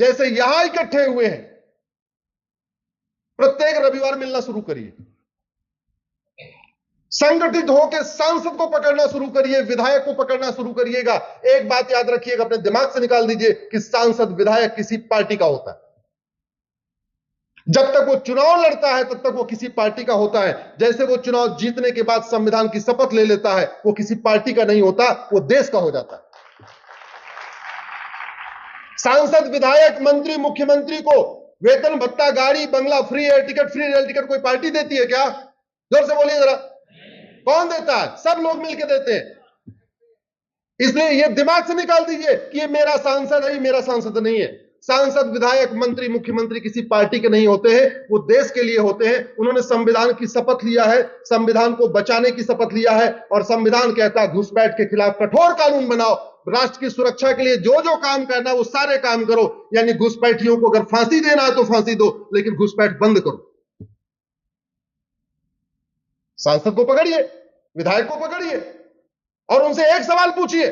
जैसे यहां इकट्ठे हुए हैं, प्रत्येक रविवार मिलना शुरू करिए, संगठित होकर सांसद को पकड़ना शुरू करिए, विधायक को पकड़ना शुरू करिएगा। एक बात याद रखिएगा, अपने दिमाग से निकाल दीजिए कि सांसद विधायक किसी पार्टी का होता है। जब तक वो चुनाव लड़ता है तब तक वो किसी पार्टी का होता है। जैसे वो चुनाव जीतने के बाद संविधान की शपथ ले लेता है, वो किसी पार्टी का नहीं होता, वो देश का हो जाता है। सांसद, विधायक, मंत्री, मुख्यमंत्री को वेतन भत्ता, गाड़ी, बंगला free, air ticket free, rail ticket कोई पार्टी देती है क्या? जोर से बोलिए जरा, कौन देता है? सब लोग मिलकर देते हैं। इसलिए ये दिमाग से निकाल दीजिए कि ये मेरा सांसद है, मेरा सांसद नहीं है। सांसद, विधायक, मंत्री, मुख्यमंत्री किसी पार्टी के नहीं होते हैं, वो देश के लिए होते हैं। उन्होंने संविधान की शपथ लिया है, संविधान को बचाने की शपथ लिया है, और संविधान कहता है घुसपैठ के खिलाफ कठोर कानून बनाओ, राष्ट्र की सुरक्षा के लिए जो जो काम करना है वो सारे काम करो। यानी घुसपैठियों को अगर फांसी देना है तो फांसी दो, लेकिन घुसपैठ बंद करो। सांसद को पकड़िए, विधायक को पकड़िए और उनसे एक सवाल पूछिए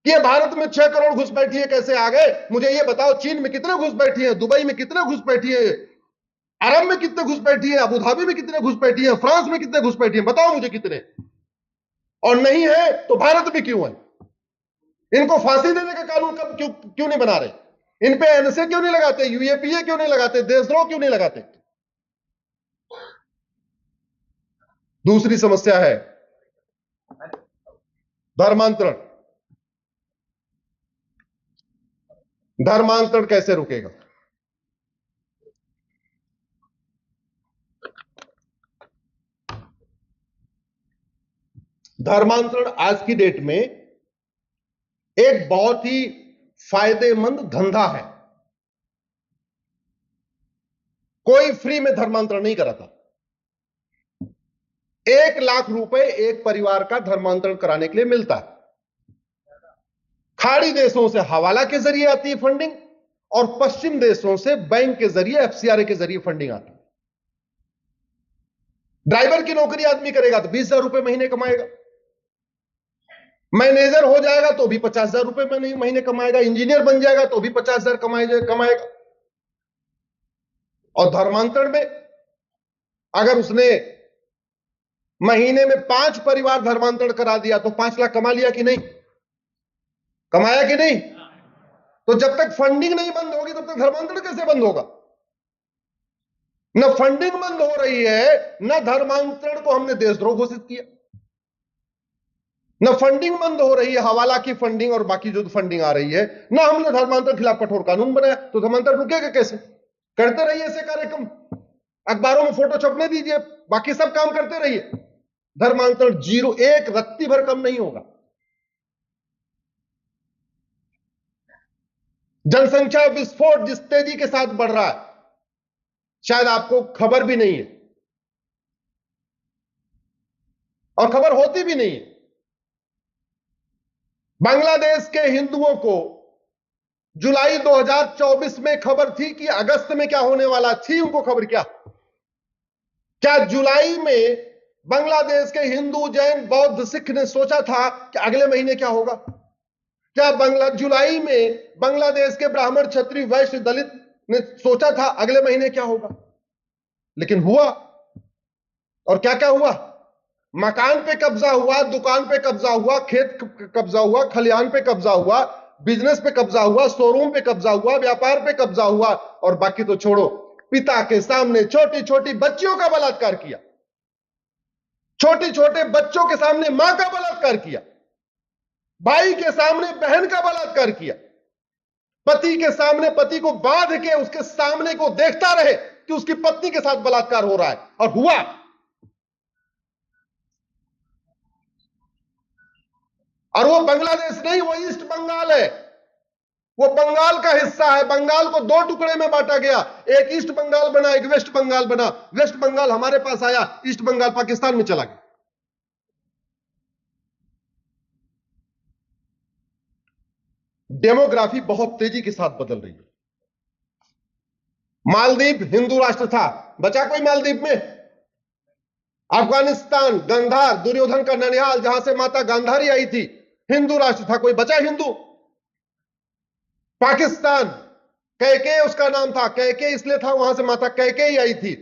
कि ये भारत में 6 करोड़ घुसपैठिए कैसे आ गए? मुझे ये बताओ, चीन में कितने घुसपैठिए हैं, दुबई में कितने घुसपैठिए हैं, अरब में कितने घुसपैठिए हैं, अबू धाबी में कितने घुसपैठिए हैं, फ्रांस में कितने घुसपैठिए हैं? बताओ मुझे कितने। और नहीं है तो भारत में क्यों है? इनको फांसी देने का कानून कब क्यों नहीं बना रहे? इन पे एनएसए क्यों नहीं लगाते? यूएपीए क्यों नहीं लगाते? देशद्रोह क्यों नहीं लगाते? दूसरी समस्या है धर्मांतरण। धर्मांतरण कैसे रुकेगा? धर्मांतरण आज की डेट में एक बहुत ही फायदेमंद धंधा है। कोई फ्री में धर्मांतरण नहीं कराता। 1 लाख रुपए एक परिवार का धर्मांतरण कराने के लिए मिलता है। खाड़ी देशों से हवाला के जरिए आती है फंडिंग, और पश्चिम देशों से बैंक के जरिए, एफसीआरए के जरिए फंडिंग आती है। ड्राइवर की नौकरी आदमी करेगा तो 20,000 रुपए महीने कमाएगा, मैनेजर हो जाएगा तो भी 50,000 रुपए महीने कमाएगा, इंजीनियर बन जाएगा तो भी 50,000 कमाएगा। और धर्मांतरण में अगर उसने महीने में 5 परिवार धर्मांतरण करा दिया तो 5 लाख कमा लिया कि नहीं? कमाया कि नहीं? तो जब तक फंडिंग नहीं बंद होगी तब तक धर्मांतरण कैसे बंद होगा? न फंडिंग बंद हो रही है, न धर्मांतरण को हमने देशद्रोह घोषित किया। न फंडिंग बंद हो रही है, हवाला की फंडिंग और बाकी जो फंडिंग आ रही है, न हमने धर्मांतरण खिलाफ कठोर कानून बनाया। तो धर्मांतरण रुकेगा कैसे? करते रहिए ऐसे कार्यक्रम, अखबारों में फोटो छपने दीजिए, बाकी सब काम करते रहिए। धर्मांतरण जीरो, एक रत्ती भर कम नहीं होगा। जनसंख्या विस्फोट जिस तेजी के साथ बढ़ रहा है, शायद आपको खबर भी नहीं है और खबर होती भी नहीं है। बांग्लादेश के हिंदुओं को जुलाई 2024 में खबर थी कि अगस्त में क्या होने वाला थी? उनको खबर क्या जुलाई में बांग्लादेश के हिंदू, जैन, बौद्ध, सिख ने सोचा था कि अगले महीने क्या होगा? क्या जुलाई में बांग्लादेश के ब्राह्मण, क्षत्रिय, वैश्य, दलित ने सोचा था अगले महीने क्या होगा? लेकिन हुआ। और क्या क्या हुआ? मकान पे कब्जा हुआ, दुकान पे कब्जा हुआ, खेत कब्जा हुआ, खलिहान पे कब्जा हुआ, बिजनेस पे कब्जा हुआ, शोरूम पे कब्जा हुआ, व्यापार पे कब्जा हुआ, और बाकी तो छोड़ो, पिता के सामने छोटी छोटी बच्चियों का बलात्कार किया, छोटे छोटे बच्चों के सामने मां का बलात्कार किया, भाई के सामने बहन का बलात्कार किया, पति के सामने पति को बांध के उसके सामने को देखता रहे कि उसकी पत्नी के साथ बलात्कार हो रहा है, और हुआ। और वो बांग्लादेश नहीं, वो ईस्ट बंगाल है, वो बंगाल का हिस्सा है। बंगाल को 2 टुकड़े में बांटा गया, एक ईस्ट बंगाल बना, एक वेस्ट बंगाल बना। वेस्ट बंगाल हमारे पास आया, ईस्ट बंगाल पाकिस्तान में चला गया। डेमोग्राफी बहुत तेजी के साथ बदल रही है। मालदीव हिंदू राष्ट्र था, बचा कोई मालदीव में? अफगानिस्तान, गंधार, दुर्योधन का ननिहाल, जहां से माता गांधारी आई थी, हिंदू राष्ट्र था, कोई बचा हिंदू? पाकिस्तान, कैके उसका नाम था, कैके इसलिए था, वहां से माता कैके ही आई थी।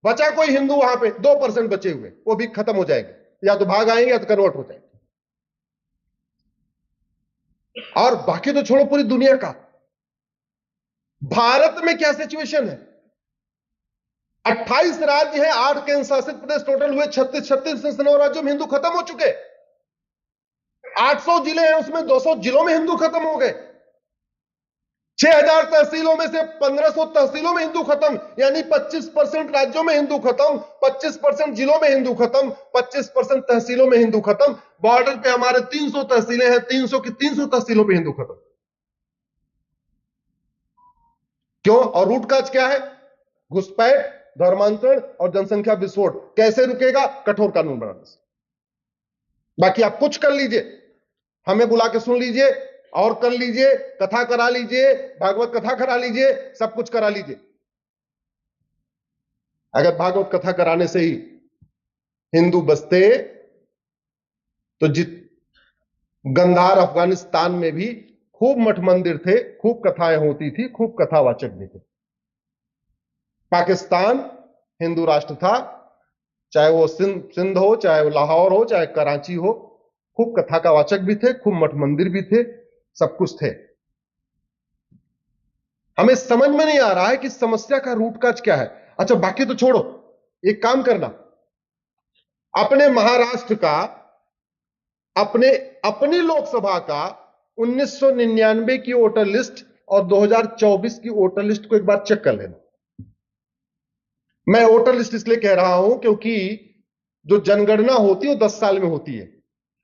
बचा कोई हिंदू वहां पे 2% बचे हुए, वो भी खत्म हो जाएंगे, या तो भाग आएंगे या तो कन्वर्ट हो जाएंगे। और बाकी तो छोड़ो पूरी दुनिया का, भारत में क्या सिचुएशन है। 28 राज्य हैं, 8 केंद्र शासित प्रदेश टोटल हुए 36, 36 से 9 राज्यों में हिंदू खत्म हो चुके। 800 जिले हैं, उसमें 200 जिलों में हिंदू खत्म हो गए। 6000 तहसीलों में से 1500 तहसीलों में हिंदू खत्म, यानी 25% राज्यों में हिंदू खत्म, 25% जिलों में हिंदू खत्म, 25% तहसीलों में हिंदू खत्म। बॉर्डर पे हमारे 300 तहसीलें हैं, 300 की 300 तहसीलों पे हिंदू खत्म। क्यों? और रूट काज क्या है? घुसपैठ, धर्मांतरण और जनसंख्या विस्फोट। कैसे रुकेगा? कठोर कानून बनाने से। बाकी आप कुछ कर लीजिए, हमें बुला के सुन लीजिए और कर लीजिए, कथा करा लीजिए, भागवत कथा करा लीजिए, सब कुछ करा लीजिए। अगर भागवत कथा कराने से ही हिंदू बसते तो जित गंधार अफगानिस्तान में भी खूब मठ मंदिर थे, खूब कथाएं होती थी, खूब कथावाचक भी थे। पाकिस्तान हिंदू राष्ट्र था, चाहे वो सिंध हो, चाहे वो लाहौर हो, चाहे कराची हो, खूब कथा का वाचक भी थे, खूब मठ मंदिर भी थे, सब कुछ थे। हमें समझ में नहीं आ रहा है कि समस्या का रूट काज क्या है। अच्छा बाकी तो छोड़ो, एक काम करना, अपने महाराष्ट्र का, अपनी लोकसभा का 1999 की वोटर लिस्ट और 2024 की वोटर लिस्ट को एक बार चेक कर लेना। मैं वोटर लिस्ट इसलिए कह रहा हूं क्योंकि जो जनगणना होती है वो 10 साल में होती है,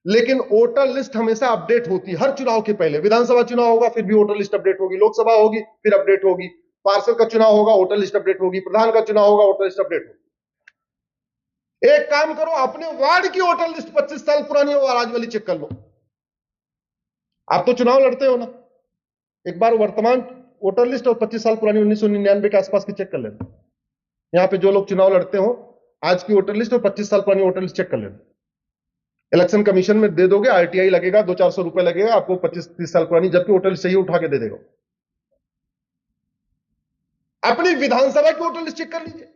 लेकिन वोटर लिस्ट हमेशा अपडेट होती है। हर चुनाव के पहले, विधानसभा चुनाव होगा फिर भी वोटर लिस्ट अपडेट होगी, लोकसभा होगी फिर अपडेट होगी, पार्षद का चुनाव होगा वोटर लिस्ट अपडेट होगी, प्रधान का चुनाव होगा वोटर लिस्ट अपडेट होगी। एक काम करो, अपने वार्ड की वोटर लिस्ट 25 साल पुरानी हो आज वाली चेक कर लो। आप तो चुनाव लड़ते हो ना, एक बार वर्तमान वोटर लिस्ट और 25 साल पुरानी 1999 के आसपास की चेक कर लेना। यहां पे जो लोग चुनाव लड़ते हो, आज की वोटर लिस्ट और 25 साल पुरानी वोटर लिस्ट चेक कर लेना। इलेक्शन कमीशन में दे दोगे, आरटीआई लगेगा, 200-400 रुपए लगेगा आपको, 25-30 साल पुरानी, जबकि वोटर लिस्ट सही उठा के दे देगा। अपनी विधानसभा की वोटर लिस्ट चेक कर लीजिए,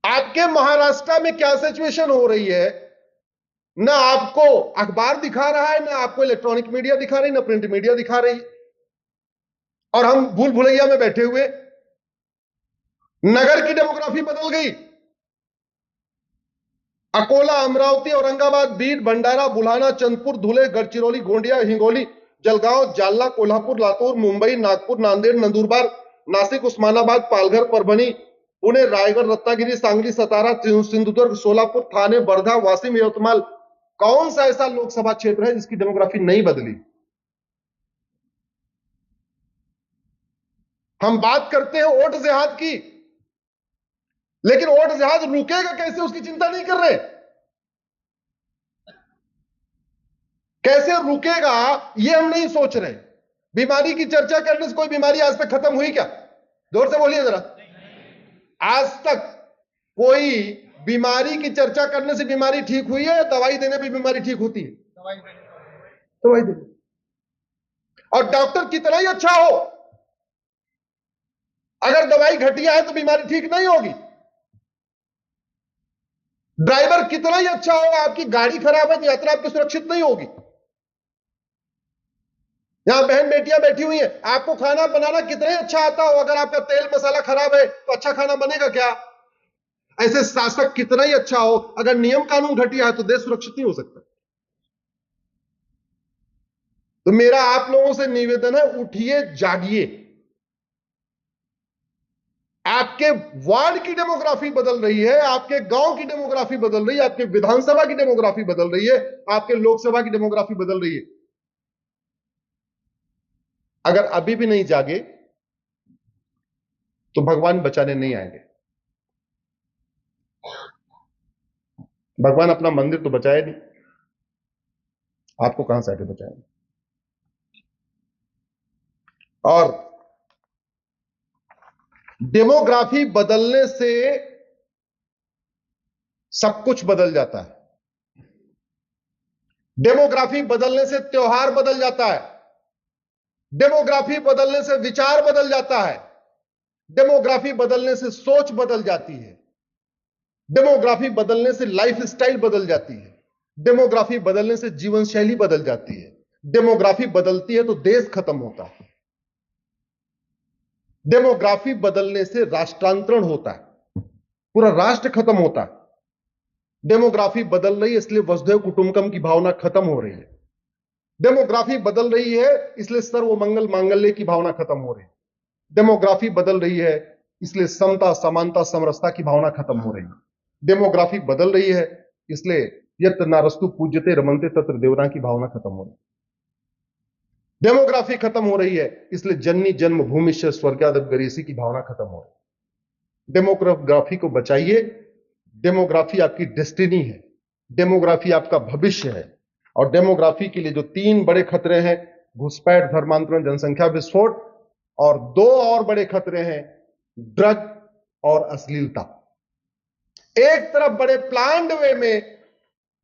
आपके महाराष्ट्र में क्या सिचुएशन हो रही है। ना आपको अखबार दिखा रहा है, ना आपको इलेक्ट्रॉनिक मीडिया दिखा रही, ना प्रिंट मीडिया दिखा रही, और हम भूल भुलैया में बैठे हुए। नगर की डेमोग्राफी बदल गई। अकोला, अमरावती, औरंगाबाद, बीड, भंडारा, बुल्हाना, चंदपुर, धुले, गढ़चिरौली, गोंडिया, हिंगोली, जलगांव, जालना, कोल्हापुर, लातूर, मुंबई, नागपुर, नांदेड़, नंदुरबार, नासिक, उस्मानाबाद, पालघर, परभणी, पुणे, रायगढ़, रत्नागिरी, सांगली, सतारा, सिंधुदुर्ग, सोलापुर, थाने, वर्धा, वाशिम, यवतमाल। कौन सा ऐसा लोकसभा क्षेत्र है जिसकी डेमोग्राफी नहीं बदली? हम बात करते हैं वोट जिहाद की, लेकिन वोट जिहाद रुकेगा कैसे उसकी चिंता नहीं कर रहे। कैसे रुकेगा ये हम नहीं सोच रहे। बीमारी की चर्चा करने से कोई बीमारी आज तक खत्म हुई क्या? जोर से बोलिए जरा। आज तक कोई बीमारी की चर्चा करने से बीमारी ठीक हुई है? दवाई देने पे बीमारी ठीक होती है? दवाई देने, और डॉक्टर कितना ही अच्छा हो, अगर दवाई घटिया है तो बीमारी ठीक नहीं होगी। ड्राइवर कितना ही अच्छा हो, आपकी गाड़ी खराब है तो यात्रा आपकी सुरक्षित नहीं होगी। यहां बहन बेटियां बैठी हुई हैं, आपको खाना बनाना कितना ही अच्छा आता हो, अगर आपका तेल मसाला खराब है तो अच्छा खाना बनेगा क्या? ऐसे शासक कितना ही अच्छा हो, अगर नियम कानून घटिया है तो देश सुरक्षित नहीं हो सकता। तो मेरा आप लोगों से निवेदन है, उठिए, जागिए। आपके वार्ड की डेमोग्राफी बदल रही है, आपके गांव की डेमोग्राफी बदल रही है, आपके विधानसभा की डेमोग्राफी बदल रही है, आपके लोकसभा की डेमोग्राफी बदल रही है। अगर अभी भी नहीं जागे तो भगवान बचाने नहीं आएंगे। भगवान अपना मंदिर तो बचाए नहीं, आपको कहां से आके बचाएंगे? और डेमोग्राफी बदलने से सब कुछ बदल जाता है। डेमोग्राफी बदलने से त्योहार बदल जाता है। डेमोग्राफी बदलने से विचार बदल जाता है, डेमोग्राफी बदलने से सोच बदल जाती है, डेमोग्राफी बदलने से लाइफ स्टाइल बदल जाती है, डेमोग्राफी बदलने से जीवन शैली बदल जाती है, डेमोग्राफी बदलती है तो देश खत्म होता है, डेमोग्राफी बदलने से राष्ट्रांतरण होता है, पूरा राष्ट्र खत्म होता है। डेमोग्राफी बदल रही है इसलिए वसुधैव कुटुंबकम की भावना खत्म हो रही है, डेमोग्राफी बदल रही है इसलिए सर्वमंगल मांगल्य की भावना खत्म हो रही है, डेमोग्राफी बदल रही है इसलिए समता समानता समरसता की भावना खत्म हो रही है, डेमोग्राफी बदल रही है इसलिए यत्र नारस्तु पूज्यते रमन्ते तत्र देवता की भावना खत्म हो रही है। डेमोग्राफी खत्म हो रही है इसलिए जननी जन्मभूमि से स्वर्गादप गरेसी की भावना खत्म हो रही है। डेमोग्राफी को बचाइए, डेमोग्राफी आपकी डेस्टिनी है, डेमोग्राफी आपका भविष्य है। और डेमोग्राफी के लिए जो 3 बड़े खतरे हैं, घुसपैठ, धर्मांतरण, जनसंख्या विस्फोट, और 2 और बड़े खतरे हैं, ड्रग और अश्लीलता। एक तरफ बड़े प्लान्ड वे में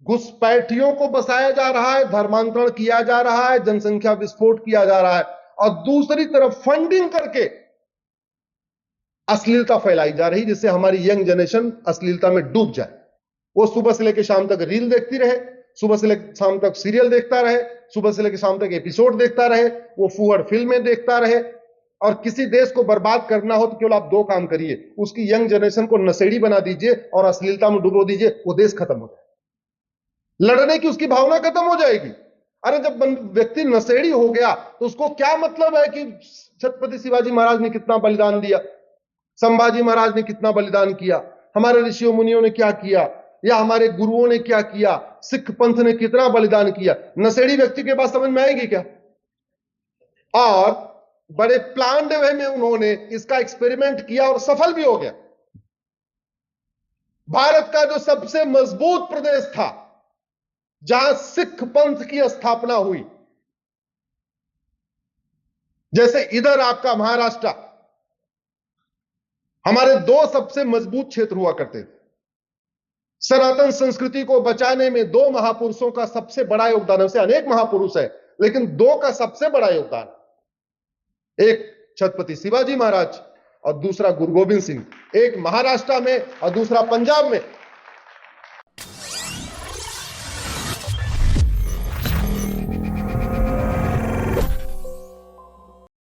घुसपैठियों को बसाया जा रहा है, धर्मांतरण किया जा रहा है, जनसंख्या विस्फोट किया जा रहा है, और दूसरी तरफ फंडिंग करके अश्लीलता फैलाई जा रही, जिससे हमारी यंग जनरेशन अश्लीलता में डूब जाए। वो सुबह से लेकर शाम तक रील देखती रहे, सुबह से लेकर शाम तक सीरियल देखता रहे, सुबह से लेकर शाम तक एपिसोड देखता रहे, वो फूहड़ फिल्में देखता रहे। और किसी देश को बर्बाद करना हो तो केवल आप 2 काम करिए, उसकी यंग जनरेशन को नशेड़ी बना दीजिए और अश्लीलता में डुबो दीजिए, वो देश खत्म हो जाए, लड़ने की उसकी भावना खत्म हो जाएगी। अरे जब व्यक्ति नशेड़ी हो गया तो उसको क्या मतलब है कि छत्रपति शिवाजी महाराज ने कितना बलिदान दिया, संभाजी महाराज ने कितना बलिदान किया, हमारे ऋषियों मुनियों ने क्या किया, या हमारे गुरुओं ने क्या किया, सिख पंथ ने कितना बलिदान किया। नशेड़ी व्यक्ति के पास समझ में आएगी क्या? और बड़े प्लान्ड वे में उन्होंने इसका एक्सपेरिमेंट किया और सफल भी हो गया। भारत का जो सबसे मजबूत प्रदेश था, जहां सिख पंथ की स्थापना हुई, जैसे इधर आपका महाराष्ट्र, हमारे 2 सबसे मजबूत क्षेत्र हुआ करते थे। सनातन संस्कृति को बचाने में 2 महापुरुषों का सबसे बड़ा योगदान है, उसे अनेक महापुरुष है, लेकिन 2 का सबसे बड़ा योगदान, एक छत्रपति शिवाजी महाराज और दूसरा गुरु गोविंद सिंह। एक महाराष्ट्र में और दूसरा पंजाब में।